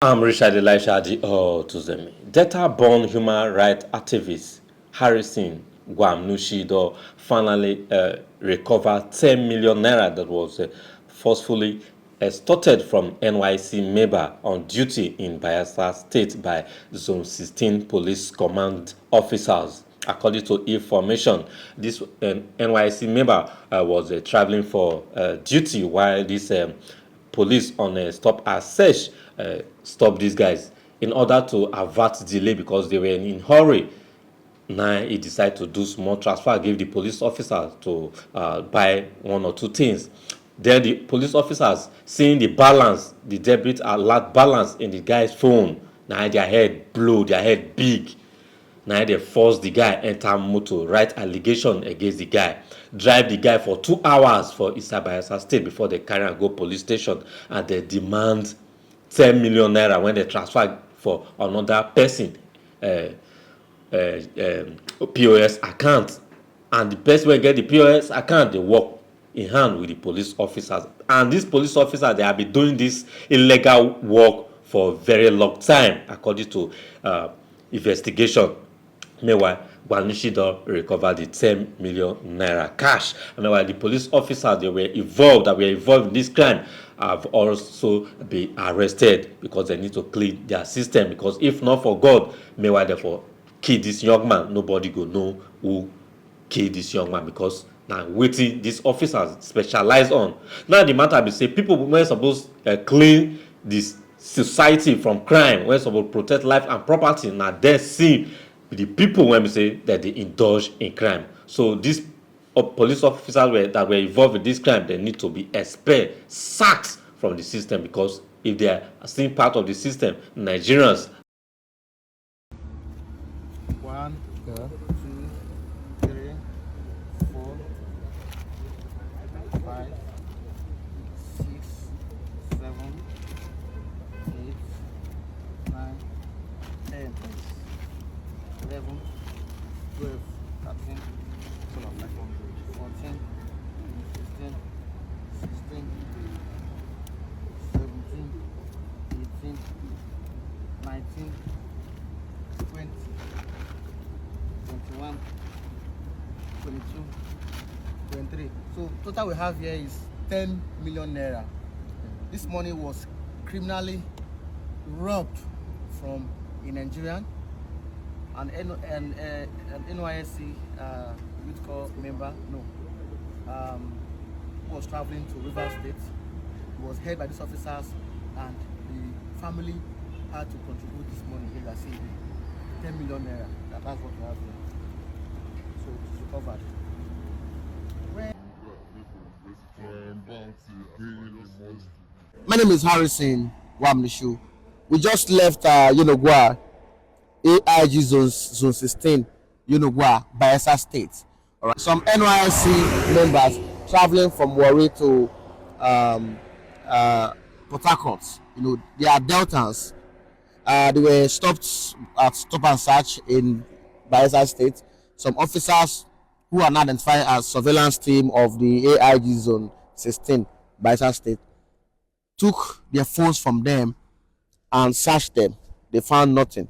I'm Richard Elisha to them. Data-born human rights activist Harrison Gwamnishun finally recovered 10 million naira that was forcefully extorted from NYC member on duty in Bayelsa State by Zone 16 Police Command officers. According to information, this NYC member was traveling for duty while this police on a stop and search stop these guys in order to avert delay because they were in hurry. Now he decided to do small transfer, give the police officers to buy one or two things. Then the police officers seeing the balance, the debit alert balance in the guy's phone. Now their head blow, their head big. Now they force the guy enter motor, write allegation against the guy, drive the guy for 2 hours for Bayelsa State before they carry and go police station, and they demand 10 million naira when they transfer for another person POS account, and the person wey get the POS account dey work in hand with the police officers, and these police officers they have been doing this illegal work for a very long time according to investigation. Meanwhile, Gwamnishun recovered the 10 million naira cash. Meanwhile, the police officers that were involved in this crime have also been arrested because they need to clean their system. Because if not for God, meanwhile, therefore, kill this young man, nobody go know who killed this young man because now waiting these officers specialize on. Now the matter be say people were supposed to clean this society from crime, we're supposed to protect life and property. Now they see the people when we say that they indulge in crime. So these police officers that were involved in this crime, they need to be expelled, sacked from the system, because if they are still part of the system, Nigerians. 1, 2, 3, 4, 5, 6, 7, 8, 9, 10, 11, 12, 13, 14, 15, 16, 17, 18, 19, 20, 21, 22, 23. So total we have here is 10 million naira. This money was criminally robbed from a Nigerian, an NYSC youth corps member, who was traveling to River State. He was held by these officers, and the family had to contribute this money. Here, I see 10 million naira. That's what we have here. So it's recovered. My name is Harrison Gwamnishun. We just left Gwa, AIG zone 16, Gwa, Bayelsa State. All right. Some NYSC members traveling from Warri to Port Harcourt. They are Deltans. They were stopped at stop and search in Bayelsa State. Some officers who are now identified as surveillance team of the AIG zone 16, Bayelsa State, took their phones from them and searched them. They found nothing.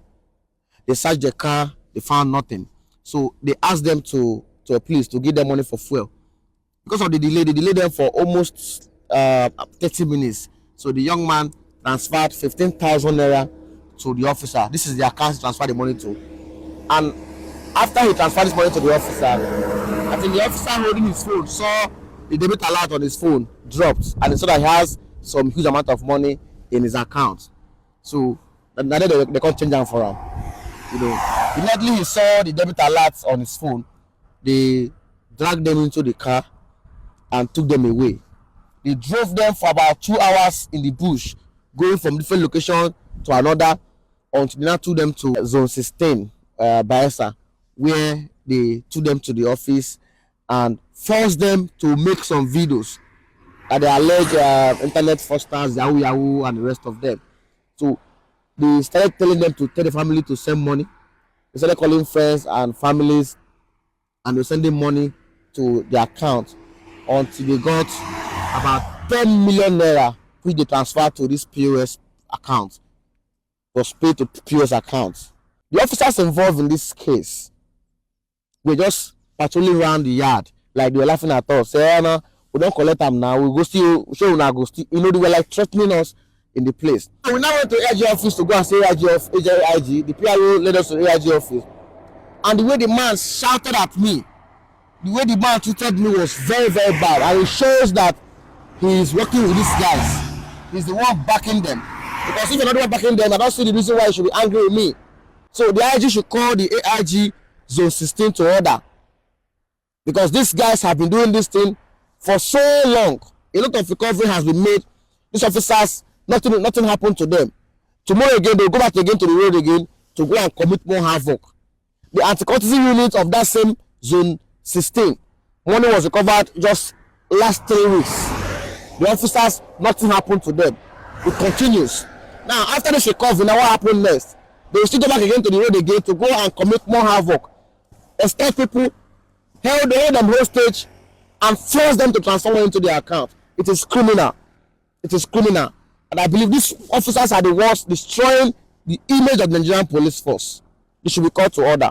They searched the car. They found nothing. So they asked them to a police to give them money for fuel. Because of the delay, they delayed them for almost 30 minutes. So the young man transferred 15,000 naira to the officer. This is the account he transferred the money to. And after he transferred this money to the officer, I think the officer holding his phone saw the debit alert on his phone dropped, and he saw that he has some huge amount of money in his account. So now they can't change them for him. Immediately he saw the debit alert on his phone, they dragged them into the car and took them away. They drove them for about 2 hours in the bush, going from different location to another, until they now took them to Zone 16, Bayelsa, where they took them to the office and forced them to make some videos that they allege internet fraudsters, Yahoo, and the rest of them. So they started telling them to tell the family to send money. They started calling friends and families, and they were sending money to their account until they got about 10 million naira, which they transferred to this POS account. was paid to POS accounts. The officers involved in this case were just patrolling around the yard, like they were laughing at us. Say, no, we don't collect them now. We go still show una go still. You know, they were like threatening us in the place. So we now went to AIG office to go and say AIG. The PRO led us to AIG office, and the way the man shouted at me, the way the man treated me was very, very bad, and it shows that he is working with these guys. He's the one backing them. Because if you're not the one backing them, I don't see the reason why you should be angry with me. So the IG should call the AIG Zone 16 to order. Because these guys have been doing this thing for so long. A lot of recovery has been made. These officers, nothing happened to them. Tomorrow again, they'll go back again to the road again to go and commit more havoc. The anti-courtesy unit of that same Zone 16, money was recovered just last 3 weeks. The officers, nothing happened to them. It continues. Now, after this recovery, now what happened next? They will still go back again to the road again to go and commit more havoc. Extort people, hold them hostage, and force them to transfer money into their account. It is criminal. It is criminal. And I believe these officers are the ones destroying the image of the Nigerian police force. They should be called to order.